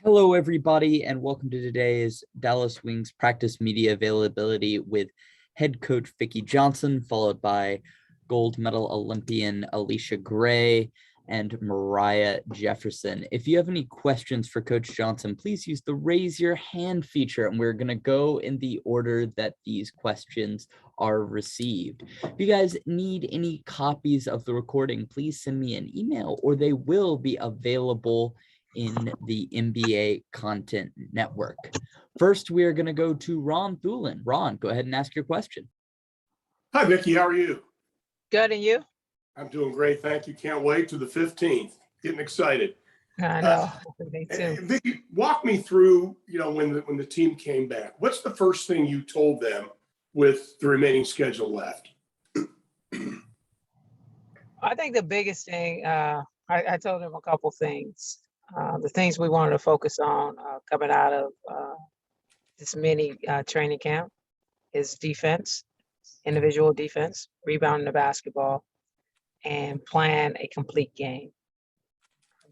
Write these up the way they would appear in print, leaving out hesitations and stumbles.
Hello, everybody, and welcome to today's Dallas Wings practice media availability with head coach Vickie Johnson, followed by gold medal Olympian Allisha Gray and Moriah Jefferson. If you have any questions for Coach Johnson, please use the raise your hand feature, and we're going to go in the order that these questions are received. If you guys need any copies of the recording, please send me an email, or they will be available in the NBA Content Network. First, we are going to go to Ron Thulin. Ron, go ahead and ask your question. Hi, Vickie. How are you? Good, and you? I'm doing great. Thank you. Can't wait to the 15th. Getting excited. I know. Me too. Vickie, walk me through, when the team came back. What's the first thing you told them with the remaining schedule left? I think the biggest thing, I told them a couple things. The things we wanted to focus on coming out of this mini training camp is defense, individual defense, rebounding the basketball, and playing a complete game,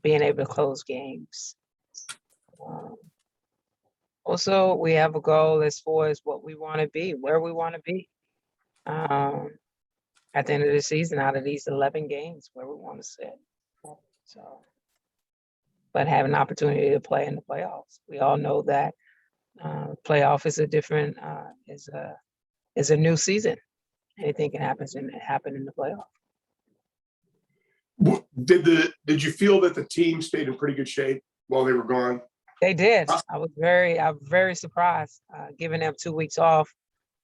being able to close games. Also, we have a goal as far as what we want to be, where we want to be at the end of the season, out of these 11 games, where we want to sit. So, but have an opportunity to play in the playoffs. We all know that playoff is a different, is a new season. Anything can happen in the playoff. Did you feel that the team stayed in pretty good shape while they were gone? They did. I'm very surprised, giving them 2 weeks off,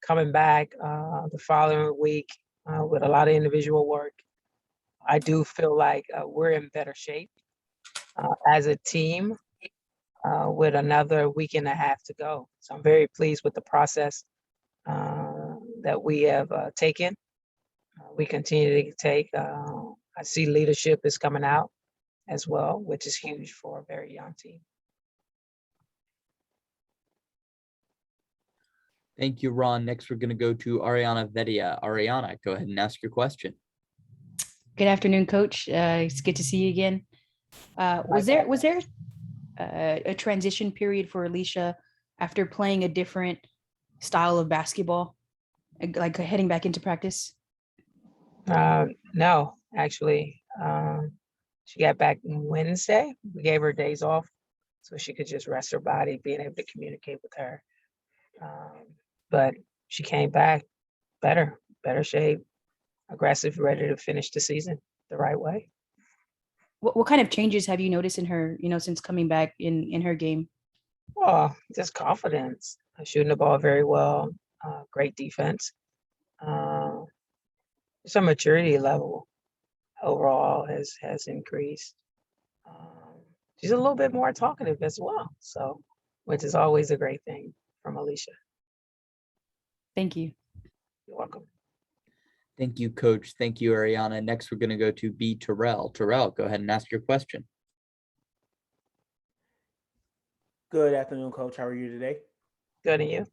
coming back the following week with a lot of individual work. I do feel like we're in better shape as a team with another week and a half to go. So I'm very pleased with the process that we have taken. We continue to take. I see leadership is coming out as well, which is huge for a very young team. Thank you, Ron. Next, we're going to go to Ariana Vedia. Ariana, go ahead and ask your question. Good afternoon, Coach. It's good to see you again. Was there a transition period for Allisha after playing a different style of basketball, like heading back into practice? No, actually. She got back Wednesday. We gave her days off so she could just rest her body, being able to communicate with her. But she came back better shape, aggressive, ready to finish the season the right way. What kind of changes have you noticed in her, since coming back in her game? Well, just confidence, shooting the ball very well, great defense. Just her maturity level overall has increased. She's a little bit more talkative as well, so which is always a great thing from Allisha. Thank you. You're welcome. Thank you, Coach. Thank you, Ariana. Next, we're going to go to B. Terrell. Terrell, go ahead and ask your question. Good afternoon, Coach. How are you today? Good, and you?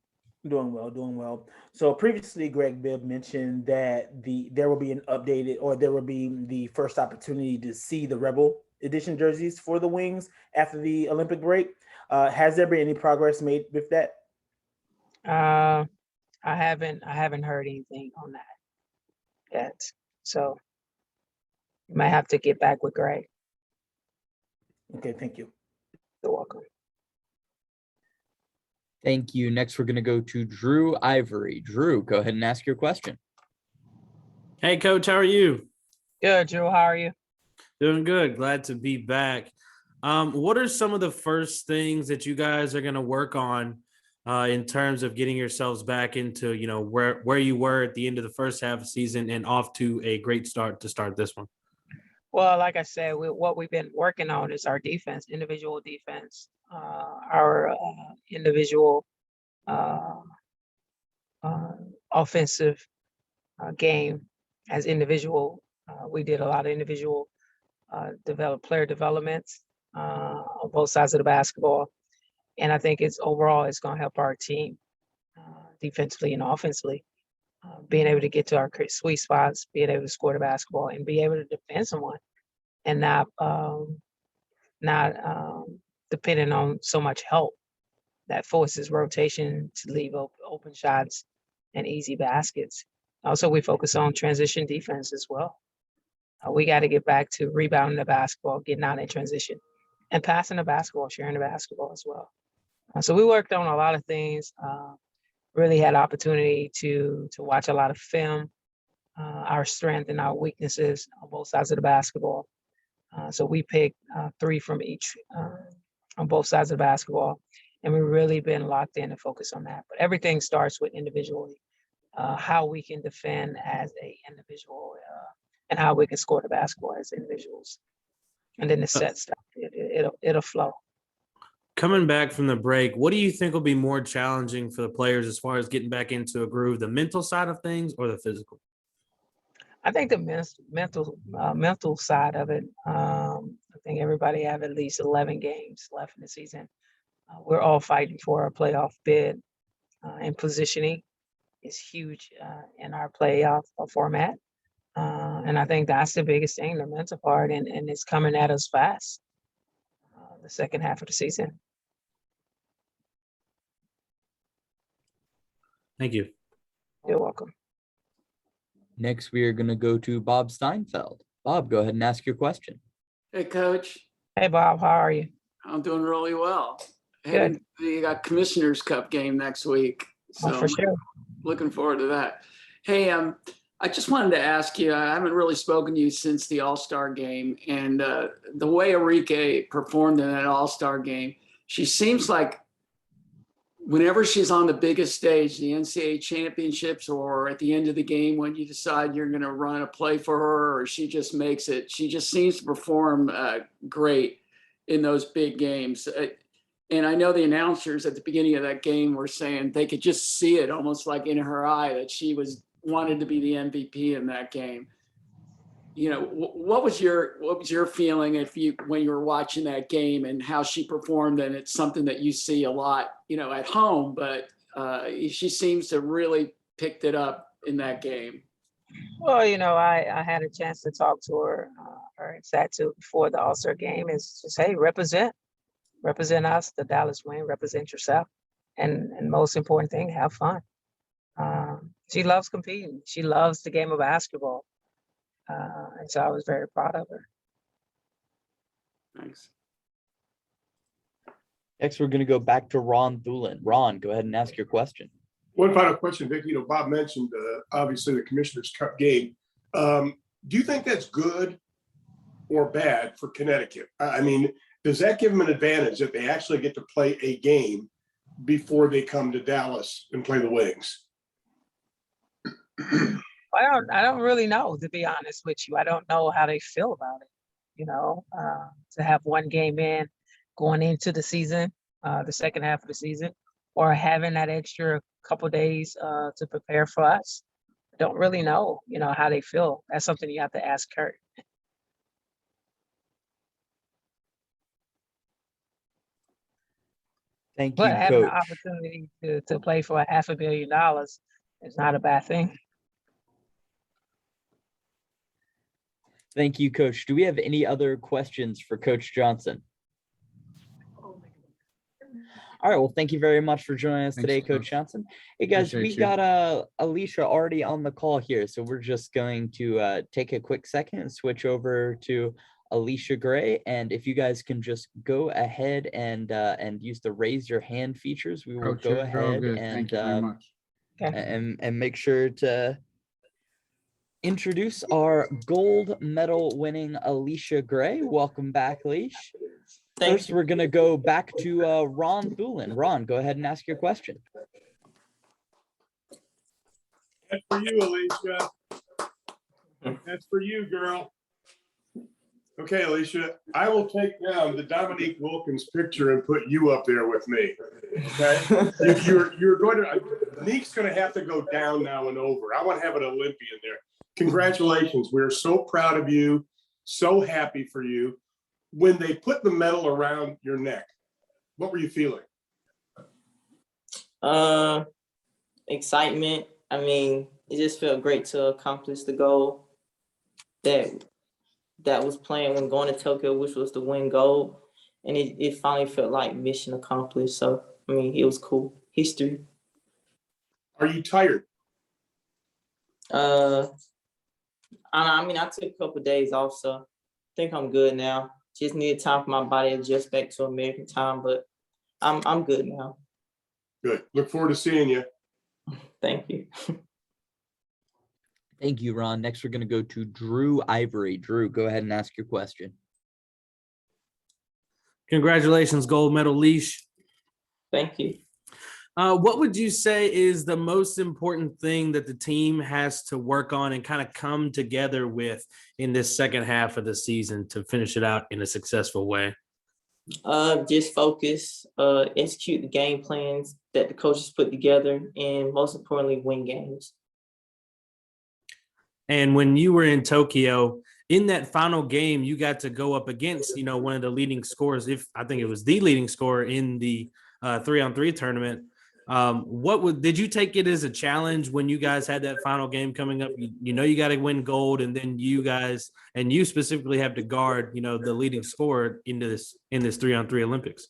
Doing well. So previously, Greg Bibb mentioned that there will be an updated, or there will be the first opportunity to see the Rebel Edition jerseys for the Wings after the Olympic break. Has there been any progress made with that? I haven't heard anything on that yet. So you might have to get back with Greg. Okay, thank you. You're welcome. Thank you. Next, we're going to go to Drew Ivory. Drew, go ahead and ask your question. Hey, Coach, how are you? Good, Drew. How are you? Doing good. Glad to be back. What are some of the first things that you guys are going to work on in terms of getting yourselves back into, where you were at the end of the first half of the season and off to a great start to start this one? Well, like I said, what we've been working on is our defense, individual defense, our individual offensive game as individual. We did a lot of individual player developments on both sides of the basketball. And I think it's going to help our team defensively and offensively, being able to get to our sweet spots, being able to score the basketball and be able to defend someone and not depending on so much help that forces rotation to leave open shots and easy baskets. Also, we focus on transition defense as well. We got to get back to rebounding the basketball, getting out in transition, and passing the basketball, sharing the basketball as well. So we worked on a lot of things. Really had opportunity to watch a lot of film, our strength and our weaknesses on both sides of the basketball. So we picked 3 from each on both sides of the basketball, and we've really been locked in and focused on that. But everything starts with individually, how we can defend as an individual, and how we can score the basketball as individuals. And then the set stuff, it'll flow. Coming back from the break, what do you think will be more challenging for the players as far as getting back into a groove, the mental side of things or the physical? I think the mental side of it. I think everybody have at least 11 games left in the season. We're all fighting for a playoff bid, and positioning is huge in our playoff format. And I think that's the biggest thing, the mental part, and it's coming at us fast, the second half of the season. Thank you. You're welcome. Next, we are going to go to Bob Steinfeld. Bob, go ahead and ask your question. Hey, Coach. Hey, Bob, how are you? I'm doing really well. Good. You got Commissioner's Cup game next week, so For sure. looking forward to that. Hey, I just wanted to ask you, I haven't really spoken to you since the All-Star game, and the way Enrique performed in that All-Star game, she seems like whenever she's on the biggest stage, the NCAA championships, or at the end of the game when you decide you're going to run a play for her, or she just makes it, she just seems to perform great in those big games. And I know the announcers at the beginning of that game were saying they could just see it almost like in her eye that she wanted to be the MVP in that game. You know, what was your feeling when you were watching that game and how she performed? And it's something that you see a lot, you know, at home, but she seems to really picked it up in that game. Well, you know, I had a chance to talk to her and sat to before the All-Star game. It's just, hey, represent us, the Dallas Wing, represent yourself. And most important thing, have fun. She loves competing. She loves the game of basketball. And so I was very proud of her. Thanks. Next, we're going to go back to Ron Thulin. Ron, go ahead and ask your question. One final question, Vickie. You know, Bob mentioned obviously the Commissioner's Cup game. Do you think that's good or bad for Connecticut? I mean, does that give them an advantage that they actually get to play a game before they come to Dallas and play the Wings? I don't really know, to be honest with you. I don't know how they feel about it. You know, to have one game in going into the season, the second half of the season, or having that extra couple days to prepare for us. I don't really know, you know, how they feel. That's something you have to ask Kurt. Thank But you, having the Coach. opportunity to play for $500 million is not a bad thing. Thank you, Coach. Do we have any other questions for Coach Johnson? All right. Well, thank you very much for joining us today, Coach Johnson. Hey, guys, we got Allisha already on the call here, so we're just going to take a quick second and switch over to Allisha Gray. And if you guys can just go ahead and use the raise your hand features, we will go ahead and make sure to introduce our gold medal winning Allisha Gray. Welcome back, Allisha. First, we're going to go back to Ron Thulin. Ron, go ahead and ask your question. That's for you, Allisha. That's for you, girl. Okay, Allisha, I will take down the Dominique Wilkins picture and put you up there with me. Okay? You're going to, Nique's going to have to go down now and over. I want to have an Olympian there. Congratulations. We're so proud of you, so happy for you. When they put the medal around your neck, what were you feeling? Excitement. I mean, it just felt great to accomplish the goal that was planned when going to Tokyo, which was to win gold. and it finally felt like mission accomplished. So, I mean, it was cool. History. Are you tired? I mean, I took a couple of days off, so I think I'm good now. Just needed time for my body to adjust back to American time, but I'm good now. Good. Look forward to seeing you. Thank you. Thank you, Ron. Next, we're going to go to Drew Ivory. Drew, go ahead and ask your question. Congratulations, gold medal Leash. Thank you. What would you say is the most important thing that the team has to work on and kind of come together with in this second half of the season to finish it out in a successful way? Just focus, execute the game plans that the coaches put together, and most importantly, win games. And when you were in Tokyo, in that final game, you got to go up against, one of the leading scorers, I think it was the leading scorer in the 3-on-3 tournament. Did you take it as a challenge when you guys had that final game coming up? You got to win gold, and then you specifically have to guard, the leading scorer in this 3-on-3 Olympics.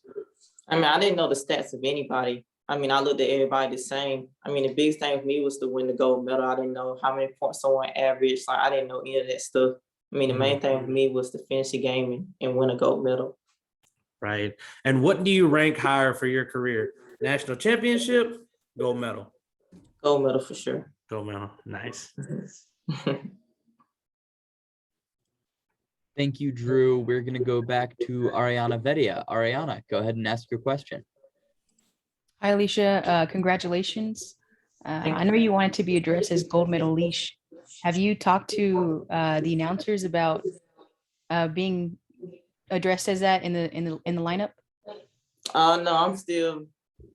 I mean, I didn't know the stats of anybody. I mean, I looked at everybody the same. I mean, the biggest thing for me was to win the gold medal. I didn't know how many points someone averaged. Like, I didn't know any of that stuff. I mean, the main thing for me was to finish the game and win a gold medal. Right. And what do you rank higher for your career? National championship, gold medal? Gold medal for sure. Gold medal. Nice. Thank you, Drew. We're going to go back to Ariana Vedia. Ariana, go ahead and ask your question. Hi, Allisha. Congratulations. I know you wanted to be addressed as gold medal Leash. Have you talked to the announcers about being addressed as that in the lineup? No, I'm still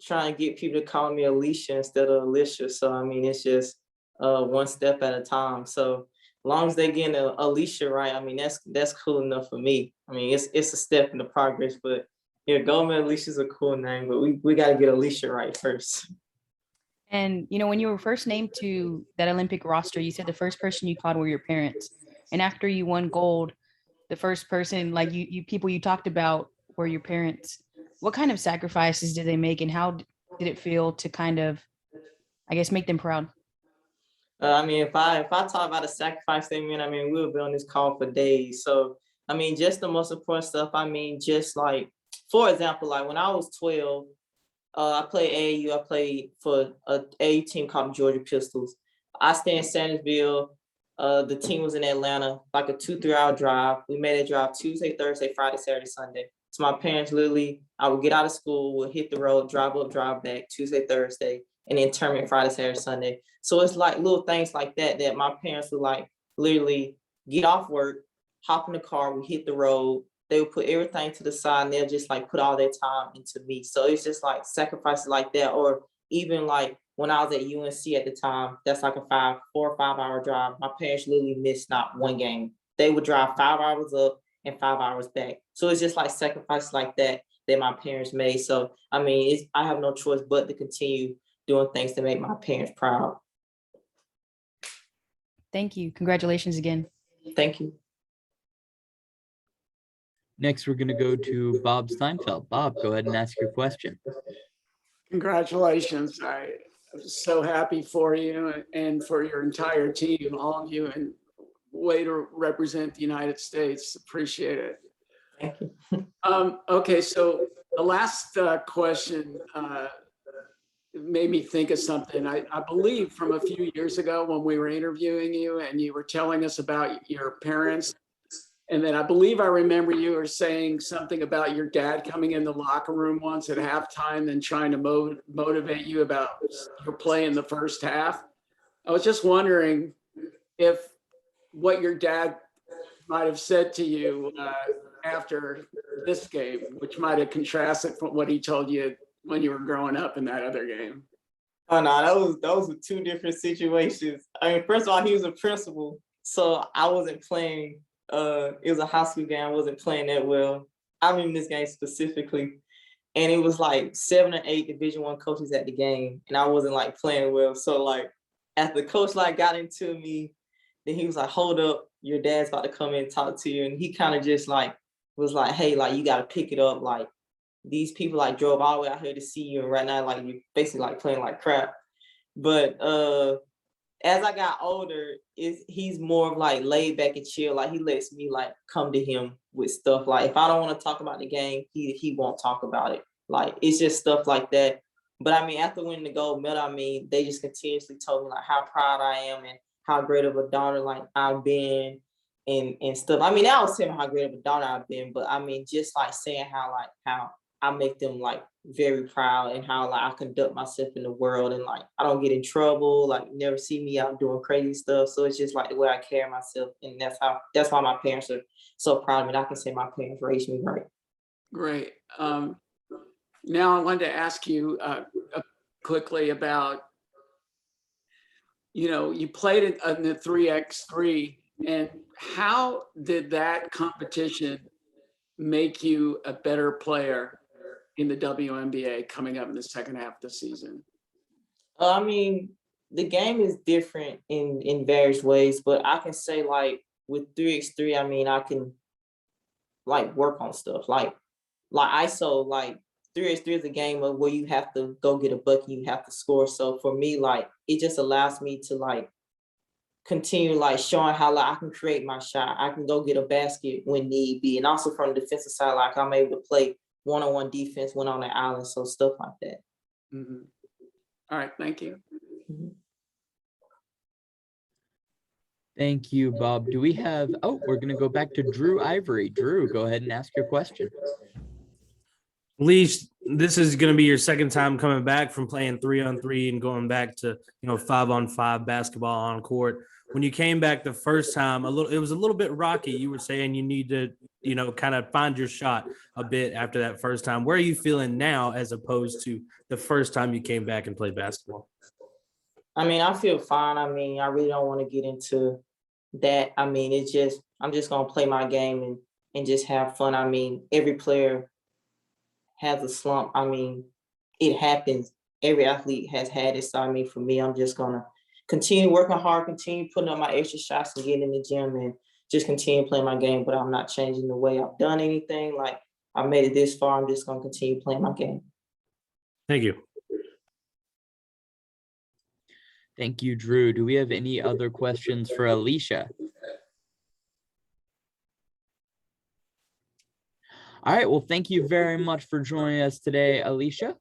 trying to get people to call me Allisha instead of Allisha. So I mean, it's just one step at a time. So as long as they get Allisha right, I mean, that's cool enough for me. I mean, it's a step in the progress, but yeah, gold medal Allisha is a cool name, but we got to get Allisha right first. And, when you were first named to that Olympic roster, you said the first person you called were your parents. And after you won gold, the first person, like people you talked about were your parents. What kind of sacrifices did they make, and how did it feel to kind of, I guess, make them proud? I mean, if I talk about a sacrifice they made, I mean, we'll be on this call for days. So, I mean, just the most important stuff. I mean, just like, for example, like when I was 12, I played AAU. I played for an AAU team called the Georgia Pistols. I stayed in Sandersville. The team was in Atlanta, like a 2-3 hour drive. We made a drive Tuesday, Thursday, Friday, Saturday, Sunday. So my parents literally, I would get out of school, would hit the road, drive up, drive back, Tuesday, Thursday, and then tournament Friday, Saturday, Sunday. So it's like little things like that my parents would like literally get off work, hop in the car, we hit the road. They would put everything to the side, and they'll just like put all their time into me. So it's just like sacrifices like that. Or even like when I was at UNC at the time, that's like a 4 or 5 hour drive. My parents literally missed not one game. They would drive 5 hours up and 5 hours back. So it's just like sacrifices like that my parents made. So, I mean, I have no choice but to continue doing things to make my parents proud. Thank you. Congratulations again. Thank you. Next, we're going to go to Bob Steinfeld. Bob, go ahead and ask your question. Congratulations. I'm so happy for you and for your entire team, all of you, and way to represent the United States. Appreciate it. Thank you. Okay, so the last question made me think of something. I believe from a few years ago when we were interviewing you and you were telling us about your parents. And then I believe I remember you were saying something about your dad coming in the locker room once at halftime and trying to motivate you about your play in the first half. I was just wondering if what your dad might have said to you after this game, which might have contrasted from what he told you when you were growing up in that other game. Oh no, those were two different situations. I mean, first of all, he was a principal, so I wasn't playing. It was a high school game. I wasn't playing that well. I remember this game specifically, and it was like 7 or 8 Division I coaches at the game, and I wasn't like playing well. So like, after the coach like got into me, then he was like, "Hold up, your dad's about to come in and talk to you," and he kind of just like was like, hey, like you gotta pick it up. Like these people like drove all the way out here to see you, and right now like you're basically like playing like crap. But as I got older, he's more of like laid back and chill. Like he lets me like come to him with stuff. Like if I don't want to talk about the game, he won't talk about it. Like it's just stuff like that. But I mean, after winning the gold medal, I mean, they just continuously told me like how proud I am and how great of a daughter like I've been and stuff. I mean, I was telling how great of a daughter I've been, but I mean, just like saying how I make them like very proud and how like I conduct myself in the world and like I don't get in trouble, like you never see me out doing crazy stuff. So it's just like the way I carry myself, and that's why my parents are so proud of me. And I can say my parents raised me right. Great. Now I wanted to ask you quickly about, you played in the 3x3, and how did that competition make you a better player in the WNBA coming up in the second half of the season? I mean, the game is different in various ways, but I can say like with 3x3, I mean, I can like work on stuff like ISO, like 3x3 is a game of where you have to go get a bucket, you have to score. So for me, like it just allows me to like continue like showing how like I can create my shot. I can go get a basket when need be. And also from the defensive side, like I'm able to play one-on-one defense when on the island. So stuff like that. Mm-hmm. All right, thank you. Mm-hmm. Thank you, Bob. Do we have, we're going to go back to Drew Ivory. Drew, go ahead and ask your question. Leash, this is going to be your second time coming back from playing 3-on-3 and going back to 5-on-5 basketball on court. When you came back the first time, it was a little bit rocky. You were saying you need to kind of find your shot a bit after that first time. Where are you feeling now as opposed to the first time you came back and played basketball? I mean, I feel fine. I mean, I really don't want to get into that. I mean, I'm just gonna play my game and just have fun. I mean, every player has a slump. I mean, it happens. Every athlete has had it. So I mean, for me, I'm just gonna continue working hard, continue putting up my extra shots and getting in the gym and just continue playing my game. But I'm not changing the way I've done anything. Like I made it this far. I'm just gonna continue playing my game. Thank you. Thank you, Drew. Do we have any other questions for Allisha? All right. Well, thank you very much for joining us today, Allisha.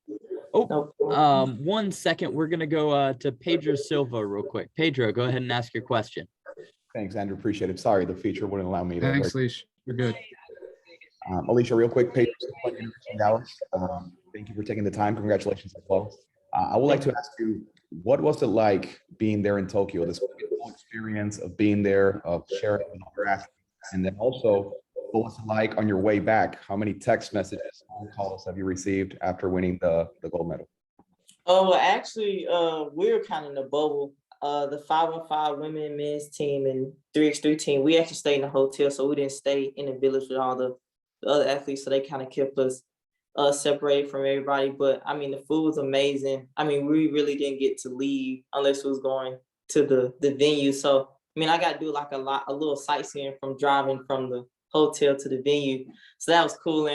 Oh, 1 second. We're going to go to Pedro Silva real quick. Pedro, go ahead and ask your question. Thanks, Andrew. Appreciate it. Sorry, the feature wouldn't allow me to. Thanks, Leash. You're good. Allisha, real quick, Pedro Silva from Dallas. Thank you for taking the time. Congratulations as well. I would like to ask you, what was it like being there in Tokyo, this whole experience of being there, of sharing with other athletes, and then also what was it like on your way back? How many text messages, phone calls have you received after winning the gold medal? Oh, well, actually, we were kind of in the bubble. The 5-on-5 women and men's team and 3x3 team, we actually stayed in the hotel, so we didn't stay in the village with all the other athletes, so they kind of kept us separated from everybody. But I mean, the food was amazing. I mean, we really didn't get to leave unless we was going to the venue. So I mean, I got to do like a little sightseeing from driving from the hotel to the venue. So that was cool.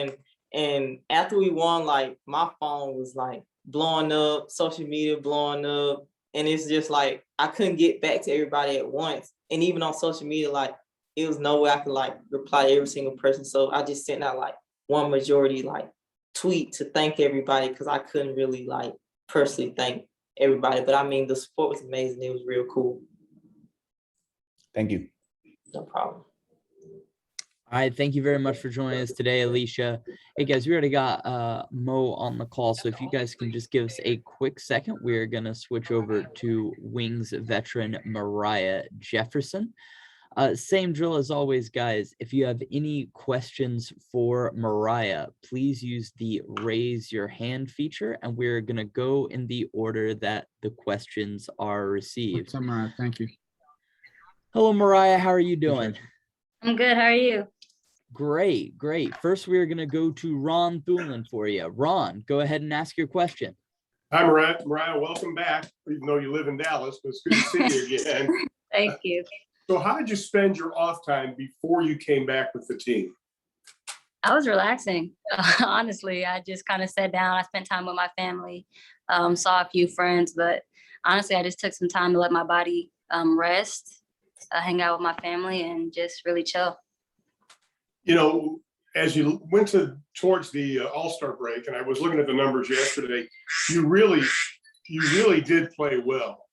And after we won, like my phone was like blowing up, social media blowing up, and it's just like I couldn't get back to everybody at once. And even on social media, like it was no way I could like reply to every single person. So I just sent out like one majority like tweet to thank everybody, because I couldn't really like personally thank everybody. But I mean, the support was amazing. It was real cool. Thank you. No problem. All right, thank you very much for joining us today, Allisha. Hey guys, we already got Mo on the call, so if you guys can just give us a quick second, we're gonna switch over to Wings veteran Moriah Jefferson. Same drill as always, guys. If you have any questions for Moriah, please use the raise your hand feature, and we're gonna go in the order that the questions are received. What's up, Mariah? Thank you. Hello, Moriah. How are you doing? I'm good. How are you? Great, great. First, we're going to go to Ron Thulin for you. Ron, go ahead and ask your question. Hi, Moriah. Moriah, welcome back, even though you live in Dallas, but it's good to see you again. Thank you. So how did you spend your off time before you came back with the team? I was relaxing. Honestly, I just kind of sat down. I spent time with my family, saw a few friends, but honestly, I just took some time to let my body rest, hang out with my family, and just really chill. You know, as you went towards the All-Star break, and I was looking at the numbers yesterday, you really did play well,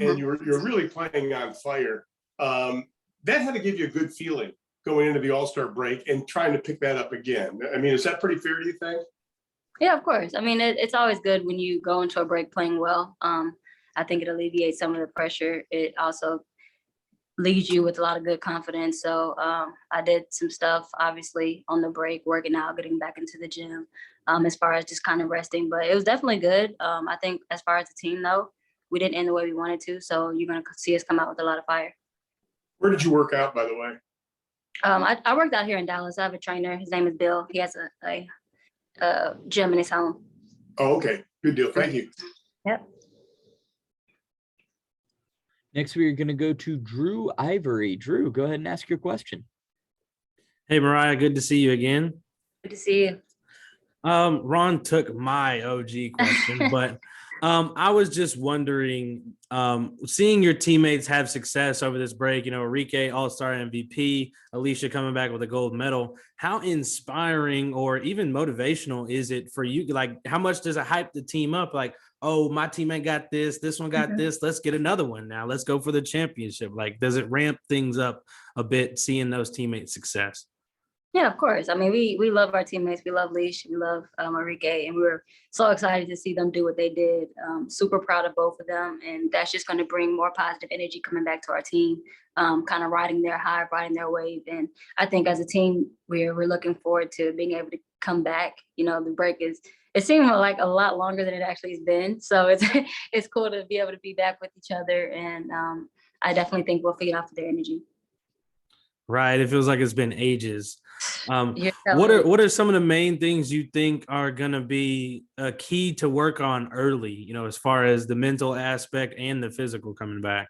and you're really playing on fire. That had to give you a good feeling going into the All-Star break and trying to pick that up again. I mean, is that pretty fair, do you think? Yeah, of course. I mean, it's always good when you go into a break playing well. I think it alleviates some of the pressure. It also leaves you with a lot of good confidence. So I did some stuff, obviously, on the break, working out, getting back into the gym, as far as just kind of resting. But it was definitely good. I think as far as the team, though, we didn't end the way we wanted to. So you're going to see us come out with a lot of fire. Where did you work out, by the way? I worked out here in Dallas. I have a trainer. His name is Bill. He has a gym in his home. Oh, okay. Good deal. Thank you. Yep. Next, we're going to go to Drew Ivory. Drew, go ahead and ask your question. Hey, Mariah, good to see you again. Good to see you. Ron took my OG question, but I was just wondering, seeing your teammates have success over this break, you know, Enrique, All-Star MVP, Allisha coming back with a gold medal, how inspiring or even motivational is it for you? Like, how much does it hype the team up? Like, oh, my teammate got this one got this, let's get another one now. Let's go for the championship. Like, does it ramp things up a bit seeing those teammates' success? Yeah, of course. I mean, we love our teammates. We love Leash. We love Enrique. And we were so excited to see them do what they did. Super proud of both of them. And that's just going to bring more positive energy coming back to our team, kind of riding their high, riding their wave. And I think as a team, we're looking forward to being able to come back. You know, the break it seemed like a lot longer than it actually has been. So it's cool to be able to be back with each other. And I definitely think we'll feed off of their energy. Right. It feels like it's been ages. Yeah. What are some of the main things you think are going to be a key to work on early, you know, as far as the mental aspect and the physical coming back?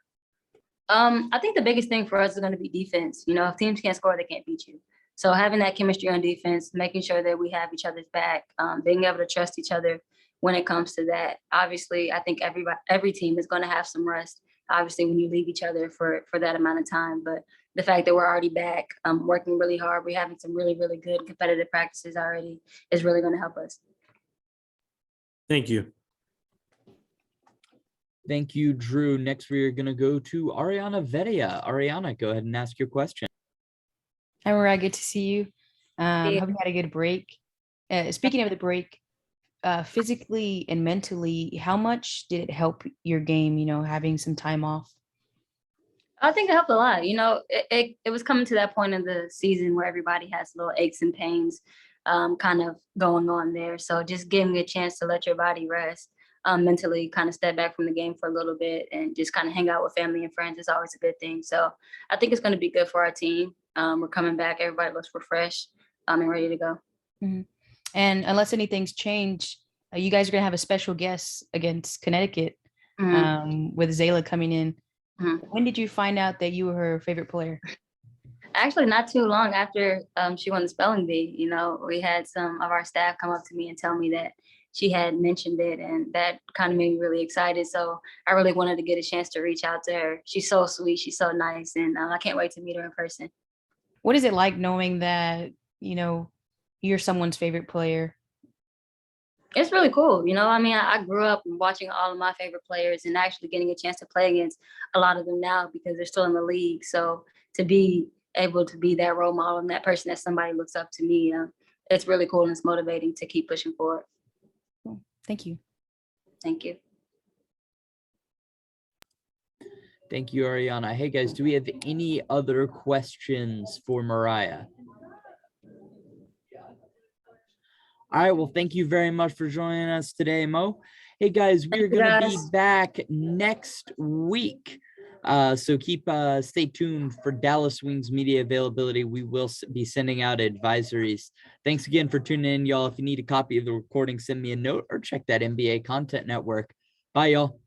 I think the biggest thing for us is going to be defense. You know, if teams can't score, they can't beat you. So having that chemistry on defense, making sure that we have each other's back, being able to trust each other when it comes to that. Obviously, I think every team is going to have some rest, obviously, when you leave each other for that amount of time. But the fact that we're already back, working really hard, we're having some really, really good competitive practices already is really going to help us. Thank you. Thank you, Drew. Next, we're going to go to Ariana Vedia. Ariana, go ahead and ask your question. Hi, Mariah. Good to see you. Hey. Hope you had a good break. Speaking of the break, physically and mentally, how much did it help your game, you know, having some time off? I think it helped a lot. You know, it was coming to that point in the season where everybody has little aches and pains kind of going on there. So just giving a chance to let your body rest, mentally kind of step back from the game for a little bit and just kind of hang out with family and friends is always a good thing. So I think it's going to be good for our team. We're coming back. Everybody looks refreshed and ready to go. Mm-hmm. And unless anything's changed, you guys are going to have a special guest against Connecticut with Zayla coming in. Mm-hmm. When did you find out that you were her favorite player? Actually, not too long after she won the spelling bee. You know, we had some of our staff come up to me and tell me that she had mentioned it, and that kind of made me really excited. So I really wanted to get a chance to reach out to her. She's so sweet. She's so nice. And I can't wait to meet her in person. What is it like knowing that, you know, you're someone's favorite player? It's really cool. You know, I mean, I grew up watching all of my favorite players and actually getting a chance to play against a lot of them now because they're still in the league. So to be able to be that role model and that person that somebody looks up to me, it's really cool and it's motivating to keep pushing forward. Cool. Thank you. Thank you. Thank you, Ariana. Hey, guys, do we have any other questions for Mariah? All right, well, thank you very much for joining us today, Mo. Hey, guys, we're going to be back next week. So stay tuned for Dallas Wings media availability. We will be sending out advisories. Thanks again for tuning in, y'all. If you need a copy of the recording, send me a note or check that NBA Content Network. Bye, y'all.